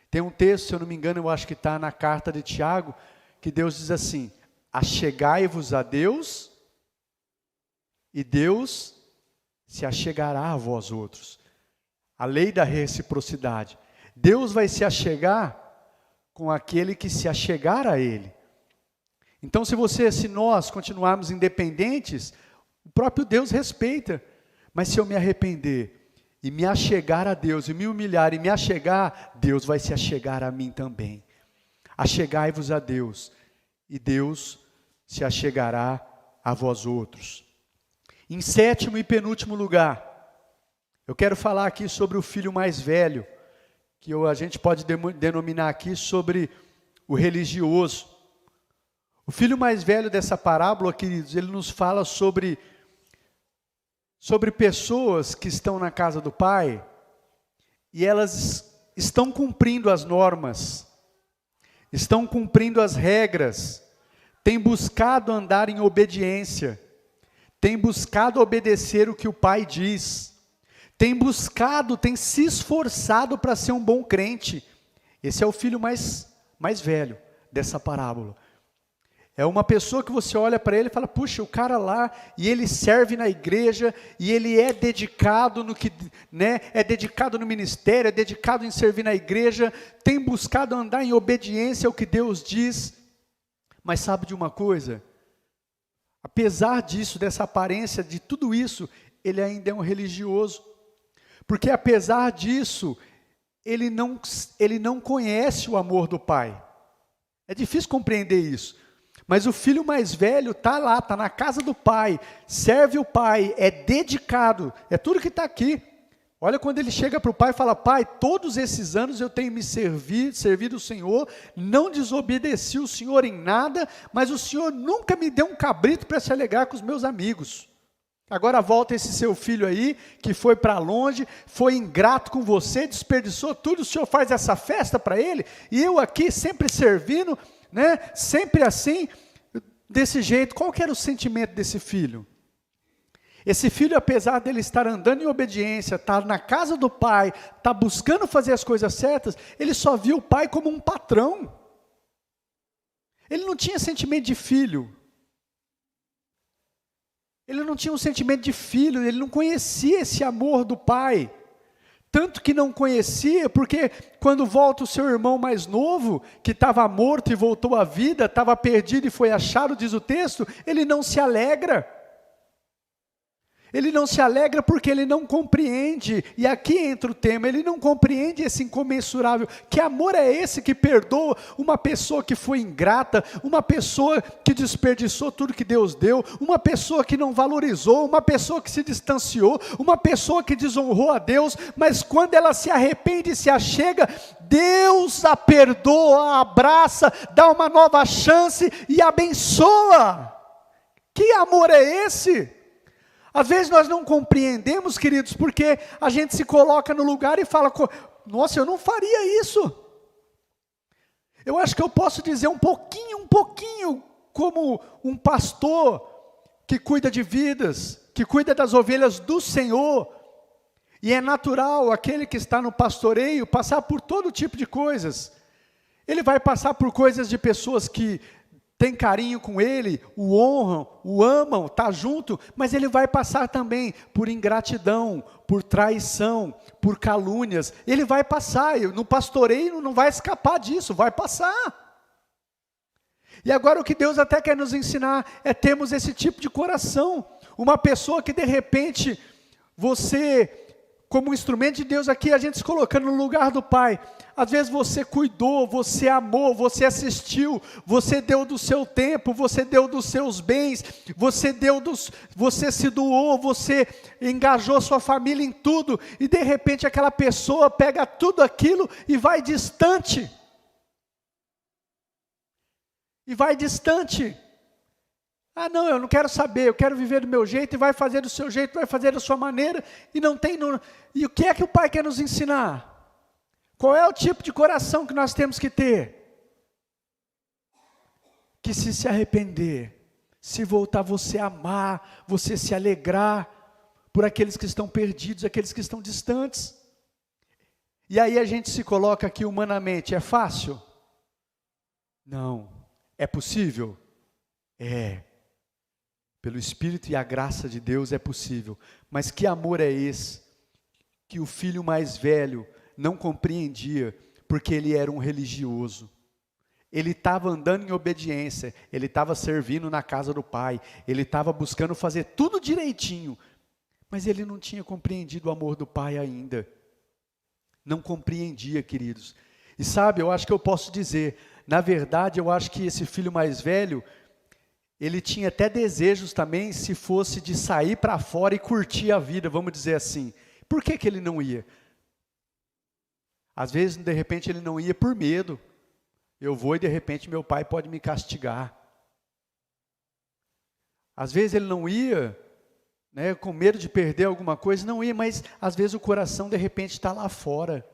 Tem um texto, se eu não me engano, eu acho que está na carta de Tiago, que Deus diz assim, achegai-vos a Deus, e Deus se achegará a vós outros. A lei da reciprocidade. Deus vai se achegar com aquele que se achegar a Ele. Então, se nós continuarmos independentes, o próprio Deus respeita. Mas se eu me arrepender e me achegar a Deus, e me humilhar e me achegar, Deus vai se achegar a mim também. Achegai-vos a Deus, e Deus se achegará a vós outros. Em sétimo e penúltimo lugar, eu quero falar aqui sobre o filho mais velho, que a gente pode denominar aqui sobre o religioso. O O filho mais velho dessa parábola, queridos, ele nos fala sobre pessoas que estão na casa do pai e elas estão cumprindo as normas, estão cumprindo as regras, têm buscado andar em obediência, têm buscado obedecer o que o pai diz, têm se esforçado para ser um bom crente. Esse é o filho mais velho dessa parábola. É uma pessoa que você olha para ele e fala, puxa, o cara lá, e ele serve na igreja, e ele é dedicado no que, né, é dedicado no ministério, é dedicado em servir na igreja, tem buscado andar em obediência ao que Deus diz. Mas sabe de uma coisa? Apesar disso, dessa aparência, de tudo isso, ele ainda é um religioso. Porque apesar disso, ele não conhece o amor do pai. É difícil compreender isso. Mas o filho mais velho está lá, está na casa do pai, serve o pai, é dedicado, é tudo que está aqui. Olha quando ele chega para o pai e fala, pai, todos esses anos eu tenho me servido o Senhor, não desobedeci o Senhor em nada, mas o Senhor nunca me deu um cabrito para se alegrar com os meus amigos. Agora volta esse seu filho aí, que foi para longe, foi ingrato com você, desperdiçou tudo, o Senhor faz essa festa para ele, e eu aqui sempre servindo, né? Sempre assim, desse jeito. Qual que era o sentimento desse filho? Esse filho, apesar dele estar andando em obediência, estar na casa do pai, estar buscando fazer as coisas certas, ele só viu o pai como um patrão. Ele não tinha sentimento de filho. Ele não tinha um sentimento de filho, ele não conhecia esse amor do pai. Tanto que não conhecia, porque quando volta o seu irmão mais novo, que estava morto e voltou à vida, estava perdido e foi achado, diz o texto, ele não se alegra. Ele não se alegra porque ele não compreende, e aqui entra o tema, ele não compreende esse incomensurável. Que amor é esse que perdoa uma pessoa que foi ingrata, uma pessoa que desperdiçou tudo que Deus deu, uma pessoa que não valorizou, uma pessoa que se distanciou, uma pessoa que desonrou a Deus, mas quando ela se arrepende e se achega, Deus a perdoa, a abraça, dá uma nova chance e abençoa. Que amor é esse? Às vezes nós não compreendemos, queridos, porque a gente se coloca no lugar e fala, nossa, eu não faria isso. Eu acho que eu posso dizer um pouquinho, como um pastor que cuida de vidas, que cuida das ovelhas do Senhor. E é natural aquele que está no pastoreio passar por todo tipo de coisas. Ele vai passar por coisas de pessoas que tem carinho com ele, o honram, o amam, está junto, mas ele vai passar também por ingratidão, por traição, por calúnias. Ele vai passar, no pastoreio não vai escapar disso, vai passar. E agora o que Deus até quer nos ensinar é termos esse tipo de coração. Uma pessoa que de repente, você, como instrumento de Deus aqui, a gente se colocando no lugar do Pai. Às vezes você cuidou, você amou, você assistiu, você deu do seu tempo, você deu dos seus bens, você se doou, você engajou sua família em tudo, e de repente aquela pessoa pega tudo aquilo e vai distante. E vai distante. Ah, não, eu não quero saber, eu quero viver do meu jeito, e vai fazer do seu jeito, vai fazer da sua maneira, e não tem... E o que é que o Pai quer nos ensinar? Qual é o tipo de coração que nós temos que ter? Que se arrepender, se voltar, você amar, você se alegrar por aqueles que estão perdidos, aqueles que estão distantes. E aí a gente se coloca aqui humanamente, é fácil? Não. É possível? É. Pelo Espírito e a graça de Deus é possível. Mas que amor é esse? Que o filho mais velho não compreendia, porque ele era um religioso. Ele estava andando em obediência, ele estava servindo na casa do pai, ele estava buscando fazer tudo direitinho, mas ele não tinha compreendido o amor do pai ainda. Não compreendia, queridos. E sabe, eu acho que eu posso dizer, na verdade, eu acho que esse filho mais velho, ele tinha até desejos também, se fosse de sair para fora e curtir a vida, vamos dizer assim. Por que ele não ia? Às vezes, de repente, ele não ia por medo. Eu vou e de repente meu pai pode me castigar. Às vezes ele não ia, né, com medo de perder alguma coisa, não ia, mas às vezes o coração de repente está lá fora.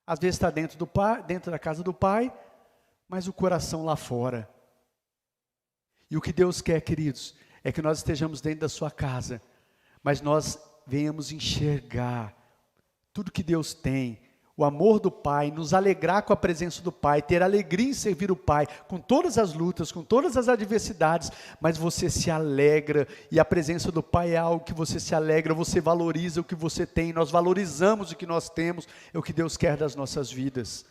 Às vezes está dentro do pai, dentro da casa do pai, mas o coração lá fora. E o que Deus quer, queridos, é que nós estejamos dentro da sua casa, mas nós venhamos enxergar tudo que Deus tem, o amor do Pai, nos alegrar com a presença do Pai, ter alegria em servir o Pai, com todas as lutas, com todas as adversidades, mas você se alegra, e a presença do Pai é algo que você se alegra, você valoriza o que você tem, nós valorizamos o que nós temos, é o que Deus quer das nossas vidas.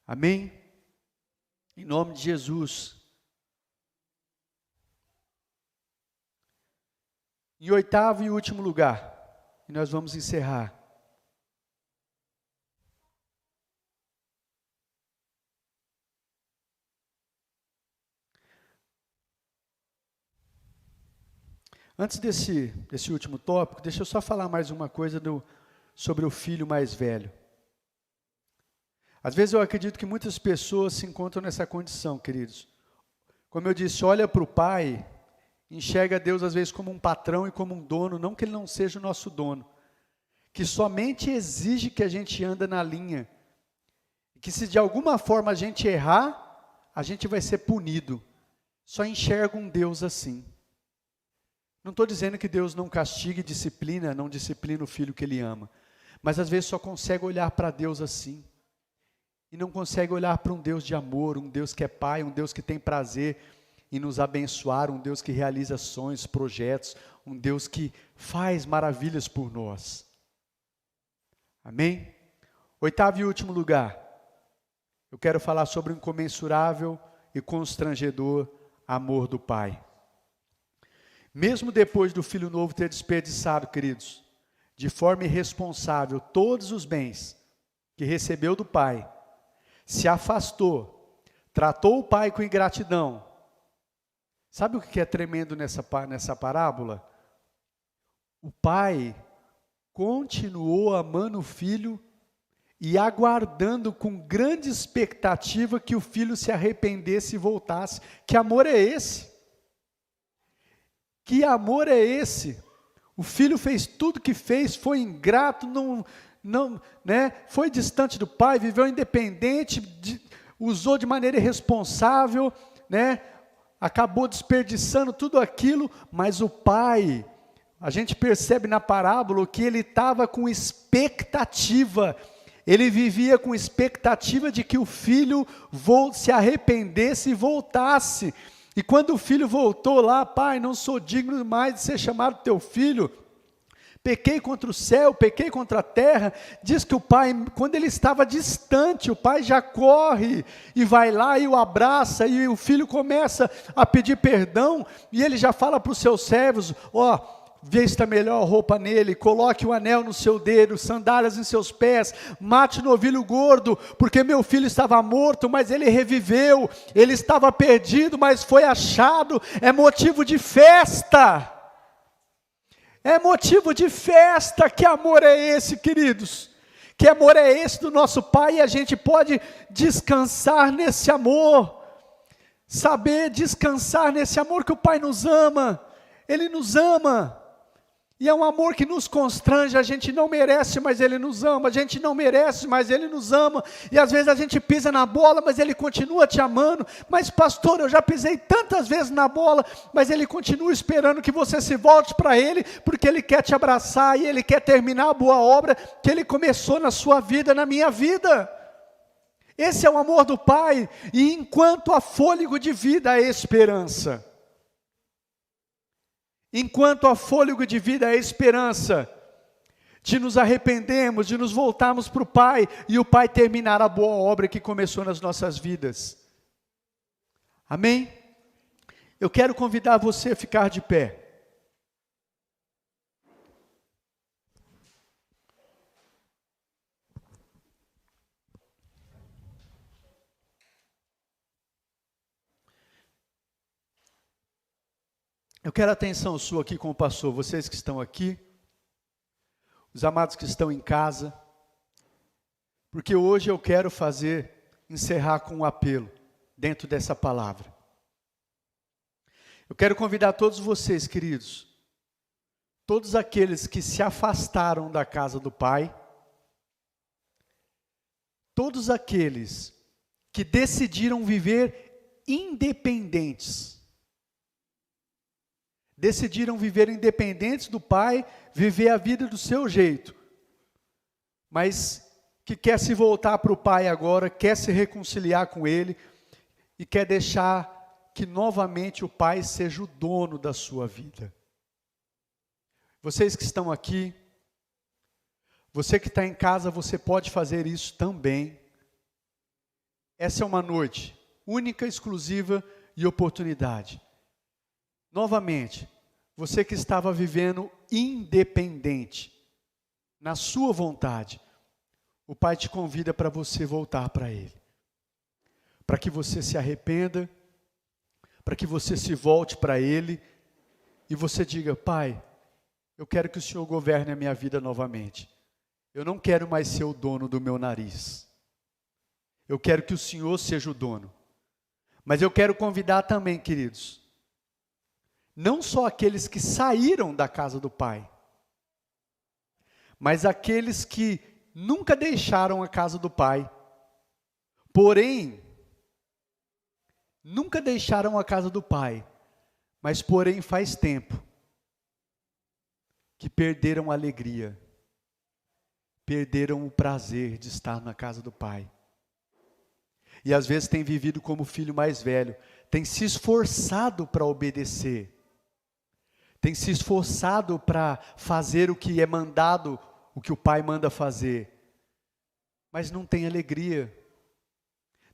Amém? Em nome de Jesus. Em oitavo e último lugar, e nós vamos encerrar. Antes desse último tópico, deixa eu só falar mais uma coisa sobre o filho mais velho. Às vezes eu acredito que muitas pessoas se encontram nessa condição, queridos. Como eu disse, olha para o pai, enxerga Deus às vezes como um patrão e como um dono, não que ele não seja o nosso dono, que somente exige que a gente anda na linha, que se de alguma forma a gente errar, a gente vai ser punido. Só enxerga um Deus assim. Não estou dizendo que Deus não castiga e disciplina, não disciplina o filho que Ele ama. Mas às vezes só consegue olhar para Deus assim. E não consegue olhar para um Deus de amor, um Deus que é Pai, um Deus que tem prazer em nos abençoar, um Deus que realiza sonhos, projetos, um Deus que faz maravilhas por nós. Amém? Oitavo e último lugar. Eu quero falar sobre o incomensurável e constrangedor amor do Pai. Mesmo depois do filho novo ter desperdiçado, queridos, de forma irresponsável, todos os bens que recebeu do pai, se afastou, tratou o pai com ingratidão. Sabe o que é tremendo nessa parábola? O pai continuou amando o filho e aguardando com grande expectativa que o filho se arrependesse e voltasse. Que amor é esse? Que amor é esse? O filho fez tudo que fez, foi ingrato, foi distante do pai, viveu independente, usou de maneira irresponsável, acabou desperdiçando tudo aquilo, mas o pai, a gente percebe na parábola que ele estava com expectativa, ele vivia com expectativa de que o filho se arrependesse e voltasse. E quando o filho voltou lá, pai, não sou digno mais de ser chamado teu filho, pequei contra o céu, pequei contra a terra, diz que o pai, quando ele estava distante, o pai já corre e vai lá e o abraça, e o filho começa a pedir perdão, e ele já fala para os seus servos, vista a melhor roupa nele, coloque o anel no seu dedo, sandálias em seus pés, mate o novilho gordo, porque meu filho estava morto, mas ele reviveu, ele estava perdido, mas foi achado, é motivo de festa, que amor é esse, queridos? Que amor é esse do nosso Pai? E a gente pode descansar nesse amor, saber descansar nesse amor que o Pai nos ama, Ele nos ama, e é um amor que nos constrange, a gente não merece, mas Ele nos ama, a gente não merece, mas Ele nos ama, e às vezes a gente pisa na bola, mas Ele continua te amando, mas pastor, eu já pisei tantas vezes na bola, mas Ele continua esperando que você se volte para Ele, porque Ele quer te abraçar, e Ele quer terminar a boa obra que Ele começou na sua vida, na minha vida. Esse é o amor do Pai, e enquanto há fôlego de vida, há esperança. Enquanto há fôlego de vida, há esperança de nos arrependermos, de nos voltarmos para o Pai, e o Pai terminar a boa obra que começou nas nossas vidas. Amém? Eu quero convidar você a ficar de pé. Eu quero a atenção sua aqui com o pastor, vocês que estão aqui, os amados que estão em casa, porque hoje eu quero encerrar com um apelo dentro dessa palavra. Eu quero convidar todos vocês, queridos, todos aqueles que se afastaram da casa do Pai, todos aqueles que decidiram viver independentes, decidiram viver independentes do Pai, viver a vida do seu jeito, mas que quer se voltar para o Pai agora, quer se reconciliar com Ele e quer deixar que novamente o Pai seja o dono da sua vida. Vocês que estão aqui, você que está em casa, você pode fazer isso também. Essa é uma noite única, exclusiva e oportunidade. Novamente, você que estava vivendo independente, na sua vontade, o Pai te convida para você voltar para Ele. Para que você se arrependa, para que você se volte para Ele e você diga: Pai, eu quero que o Senhor governe a minha vida novamente. Eu não quero mais ser o dono do meu nariz. Eu quero que o Senhor seja o dono. Mas eu quero convidar também, queridos, não só aqueles que saíram da casa do Pai, mas aqueles que nunca deixaram a casa do Pai, porém, nunca deixaram a casa do Pai, mas porém faz tempo que perderam a alegria, perderam o prazer de estar na casa do Pai. E às vezes tem vivido como filho mais velho, tem se esforçado para obedecer, tem se esforçado para fazer o que é mandado, o que o Pai manda fazer, mas não tem alegria,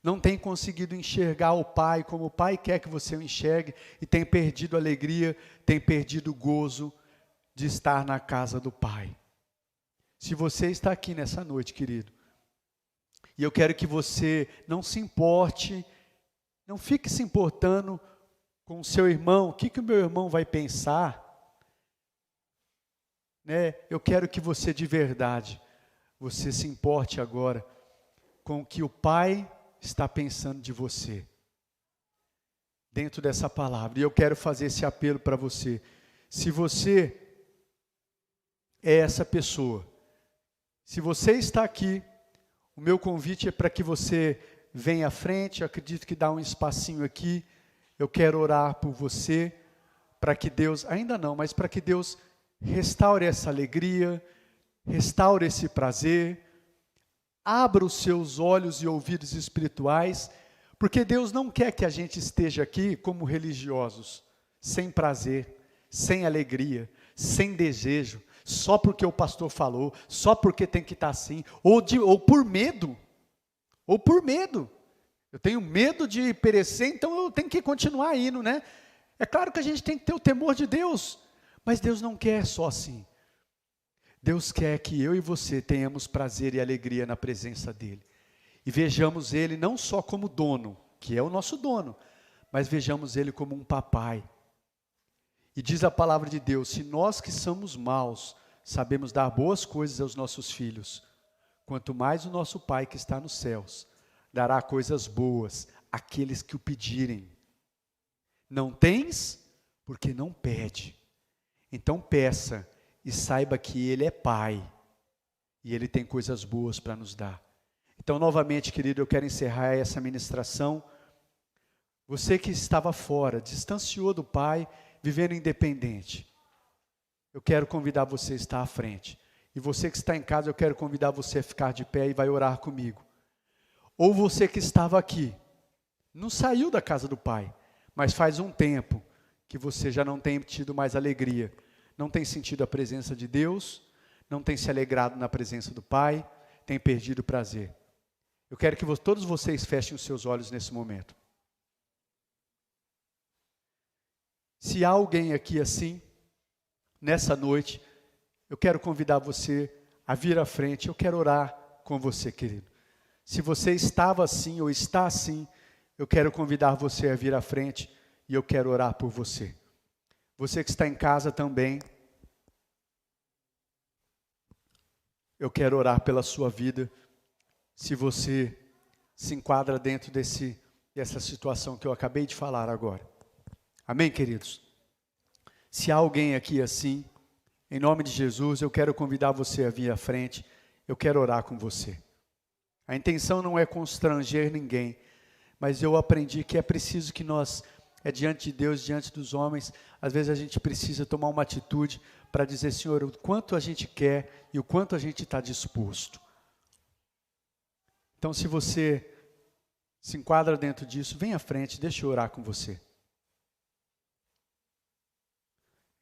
não tem conseguido enxergar o Pai como o Pai quer que você o enxergue, e tem perdido a alegria, tem perdido o gozo de estar na casa do Pai. Se você está aqui nessa noite, querido, e eu quero que você não se importe, não fique se importando com o seu irmão, o que o meu irmão vai pensar, né? Eu quero que você de verdade, você se importe agora com o que o Pai está pensando de você, dentro dessa palavra. E eu quero fazer esse apelo para você. Se você é essa pessoa, se você está aqui, o meu convite é para que você venha à frente. Eu acredito que dá um espacinho aqui. Eu quero orar por você, para que Deus, ainda não, mas para que Deus restaure essa alegria, restaure esse prazer, abra os seus olhos e ouvidos espirituais, porque Deus não quer que a gente esteja aqui como religiosos, sem prazer, sem alegria, sem desejo, só porque o pastor falou, só porque tem que estar assim, ou por medo, eu tenho medo de perecer, então eu tenho que continuar indo, né? É claro que a gente tem que ter o temor de Deus, mas Deus não quer só assim. Deus quer que eu e você tenhamos prazer e alegria na presença dEle, e vejamos Ele não só como dono, que é o nosso dono, mas vejamos Ele como um papai. E diz a palavra de Deus: se nós que somos maus sabemos dar boas coisas aos nossos filhos, quanto mais o nosso Pai que está nos céus dará coisas boas àqueles que o pedirem. Não tens, porque não pede. Então peça e saiba que Ele é Pai, e Ele tem coisas boas para nos dar. Então, novamente, querido, eu quero encerrar essa ministração. Você que estava fora, distanciou do Pai, vivendo independente, eu quero convidar você a estar à frente. E você que está em casa, eu quero convidar você a ficar de pé e vai orar comigo. Ou você que estava aqui, não saiu da casa do Pai, mas faz um tempo que você já não tem tido mais alegria, não tem sentido a presença de Deus, não tem se alegrado na presença do Pai, tem perdido o prazer. Eu quero que todos vocês fechem os seus olhos nesse momento. Se há alguém aqui assim, nessa noite, eu quero convidar você a vir à frente, eu quero orar com você, querido. Se você estava assim ou está assim, eu quero convidar você a vir à frente e eu quero orar por você. Você que está em casa também, eu quero orar pela sua vida, se você se enquadra dentro dessa situação que eu acabei de falar agora. Amém, queridos? Se há alguém aqui assim, em nome de Jesus, eu quero convidar você a vir à frente, eu quero orar com você. A intenção não é constranger ninguém, mas eu aprendi que é preciso que nós, diante de Deus, diante dos homens, às vezes a gente precisa tomar uma atitude para dizer, Senhor, o quanto a gente quer e o quanto a gente está disposto. Então, se você se enquadra dentro disso, vem à frente, deixa eu orar com você.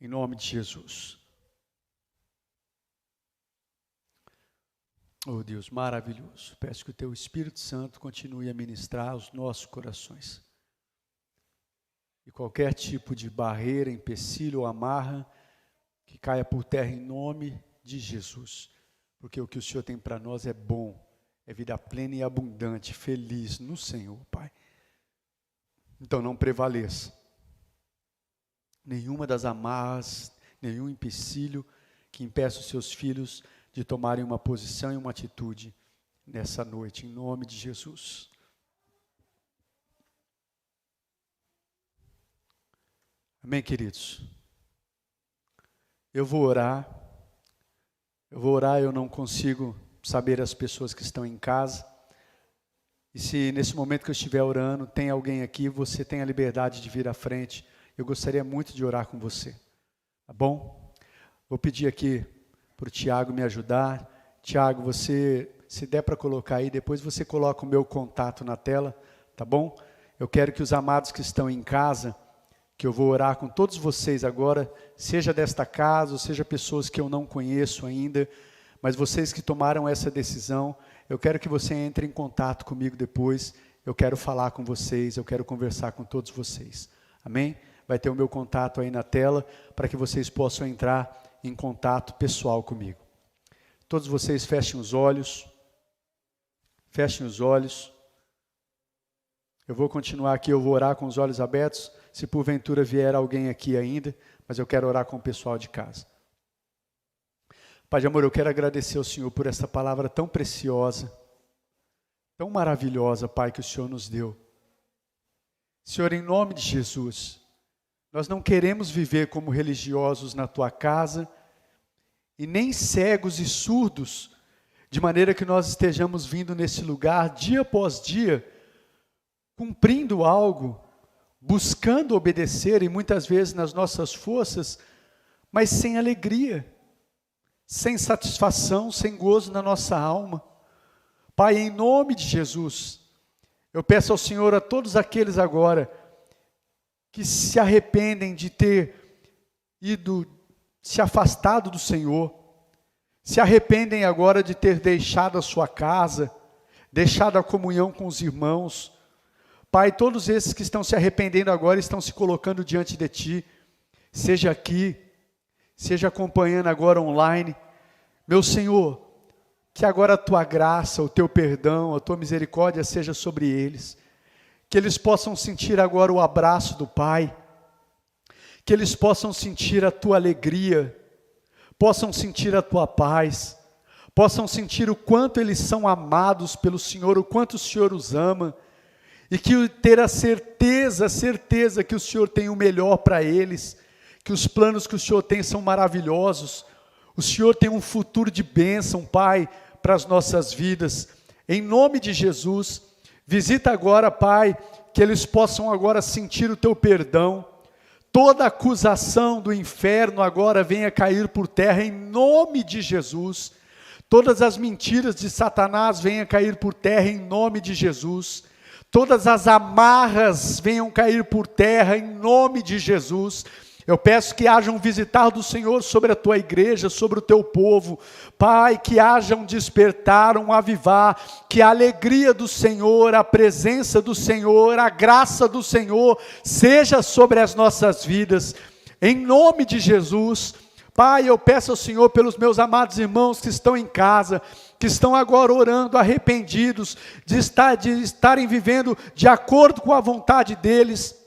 Em nome de Jesus. Oh Deus, maravilhoso. Peço que o Teu Espírito Santo continue a ministrar os nossos corações. E qualquer tipo de barreira, empecilho ou amarra, que caia por terra em nome de Jesus. Porque o que o Senhor tem para nós é bom, é vida plena e abundante, feliz no Senhor, Pai. Então não prevaleça nenhuma das amarras, nenhum empecilho que impeça os seus filhos de tomarem uma posição e uma atitude nessa noite, em nome de Jesus. Amém, queridos? Eu vou orar, eu não consigo saber as pessoas que estão em casa, e se nesse momento que eu estiver orando, tem alguém aqui, você tem a liberdade de vir à frente, eu gostaria muito de orar com você, tá bom? Vou pedir aqui para o Tiago me ajudar. Tiago, você, se der para colocar aí, depois você coloca o meu contato na tela, tá bom? Eu quero que os amados que estão em casa, que eu vou orar com todos vocês agora, seja desta casa, ou seja pessoas que eu não conheço ainda, mas vocês que tomaram essa decisão, eu quero que você entre em contato comigo depois, eu quero falar com vocês, eu quero conversar com todos vocês, amém? Vai ter o meu contato aí na tela, para que vocês possam entrar em contato pessoal comigo. Todos vocês fechem os olhos. Fechem os olhos. Eu vou continuar aqui, eu vou orar com os olhos abertos, se porventura vier alguém aqui ainda, mas eu quero orar com o pessoal de casa. Pai de amor, eu quero agradecer ao Senhor por essa palavra tão preciosa, tão maravilhosa, Pai, que o Senhor nos deu. Senhor, em nome de Jesus, nós não queremos viver como religiosos na Tua casa e nem cegos e surdos, de maneira que nós estejamos vindo nesse lugar dia após dia, cumprindo algo, buscando obedecer e muitas vezes nas nossas forças, mas sem alegria, sem satisfação, sem gozo na nossa alma. Pai, em nome de Jesus, eu peço ao Senhor, a todos aqueles agora que se arrependem de ter se afastado do Senhor, se arrependem agora de ter deixado a sua casa, deixado a comunhão com os irmãos. Pai, todos esses que estão se arrependendo agora, estão se colocando diante de Ti, seja aqui, seja acompanhando agora online. Meu Senhor, que agora a Tua graça, o Teu perdão, a Tua misericórdia seja sobre eles, que eles possam sentir agora o abraço do Pai, que eles possam sentir a Tua alegria, possam sentir a Tua paz, possam sentir o quanto eles são amados pelo Senhor, o quanto o Senhor os ama, e que ter a certeza que o Senhor tem o melhor para eles, que os planos que o Senhor tem são maravilhosos, o Senhor tem um futuro de bênção, Pai, para as nossas vidas. Em nome de Jesus, visita agora, Pai, que eles possam agora sentir o Teu perdão. Toda acusação do inferno agora venha cair por terra em nome de Jesus. Todas as mentiras de Satanás venham cair por terra em nome de Jesus. Todas as amarras venham cair por terra em nome de Jesus. Eu peço que haja um visitar do Senhor sobre a Tua igreja, sobre o Teu povo. Pai, que haja um despertar, um avivar, que a alegria do Senhor, a presença do Senhor, a graça do Senhor, seja sobre as nossas vidas. Em nome de Jesus, Pai, eu peço ao Senhor pelos meus amados irmãos que estão em casa, que estão agora orando, arrependidos, de estarem vivendo de acordo com a vontade deles.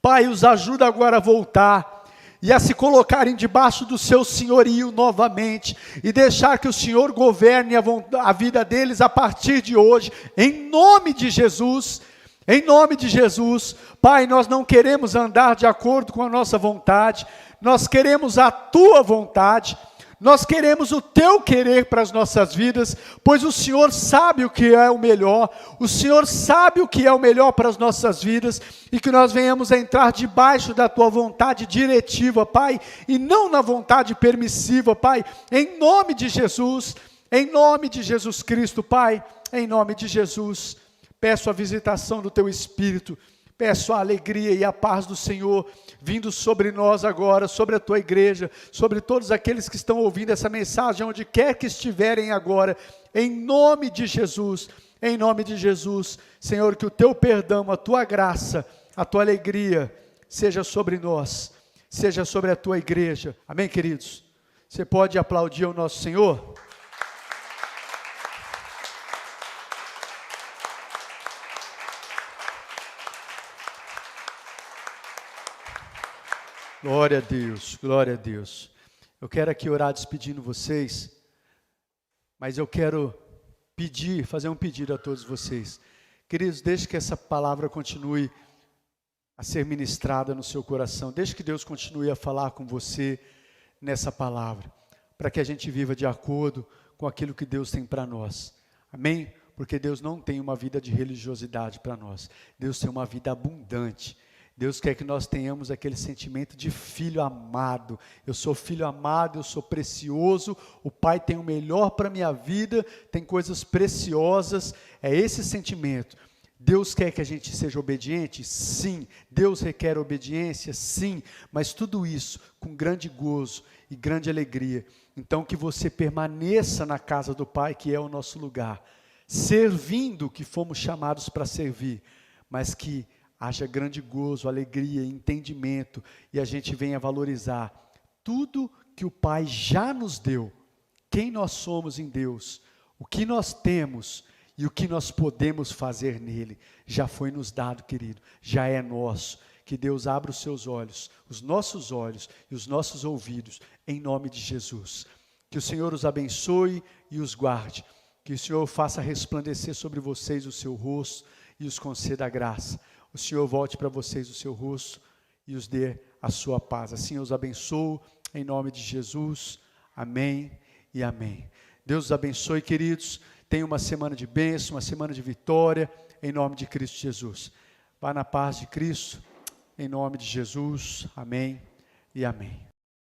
Pai, os ajuda agora a voltar e a se colocarem debaixo do Seu senhorio novamente e deixar que o Senhor governe a vida deles a partir de hoje, em nome de Jesus. Em nome de Jesus, Pai, nós não queremos andar de acordo com a nossa vontade, nós queremos a Tua vontade, nós queremos o Teu querer para as nossas vidas, pois o Senhor sabe o que é o melhor, o Senhor sabe o que é o melhor para as nossas vidas, e que nós venhamos a entrar debaixo da Tua vontade diretiva, Pai, e não na vontade permissiva, Pai, em nome de Jesus Cristo, Pai, em nome de Jesus, peço a visitação do Teu Espírito, peço a alegria e a paz do Senhor vindo sobre nós agora, sobre a Tua igreja, sobre todos aqueles que estão ouvindo essa mensagem, onde quer que estiverem agora, em nome de Jesus, Senhor, que o Teu perdão, a Tua graça, a Tua alegria, seja sobre nós, seja sobre a Tua igreja, amém, queridos? Você pode aplaudir ao nosso Senhor? Glória a Deus, glória a Deus. Eu quero aqui orar despedindo vocês, mas eu quero fazer um pedido a todos vocês. Queridos, deixe que essa palavra continue a ser ministrada no seu coração, deixe que Deus continue a falar com você nessa palavra, para que a gente viva de acordo com aquilo que Deus tem para nós. Amém? Porque Deus não tem uma vida de religiosidade para nós, Deus tem uma vida abundante. Deus quer que nós tenhamos aquele sentimento de filho amado. Eu sou filho amado, eu sou precioso, o Pai tem o melhor para a minha vida, tem coisas preciosas, é esse sentimento. Deus quer que a gente seja obediente? Sim. Deus requer obediência? Sim. Mas tudo isso com grande gozo e grande alegria. Então que você permaneça na casa do Pai, que é o nosso lugar, servindo o que fomos chamados para servir, mas que haja grande gozo, alegria, entendimento, e a gente venha valorizar tudo que o Pai já nos deu, quem nós somos em Deus, o que nós temos e o que nós podemos fazer nele, já foi nos dado, querido, já é nosso. Que Deus abra os seus olhos, os nossos olhos e os nossos ouvidos, em nome de Jesus. Que o Senhor os abençoe e os guarde, que o Senhor faça resplandecer sobre vocês o seu rosto e os conceda a graça. O Senhor volte para vocês o seu rosto e os dê a sua paz. Assim eu os abençoo, em nome de Jesus. Amém e amém. Deus os abençoe, queridos. Tenha uma semana de bênção, uma semana de vitória, em nome de Cristo Jesus. Vá na paz de Cristo, em nome de Jesus. Amém e amém.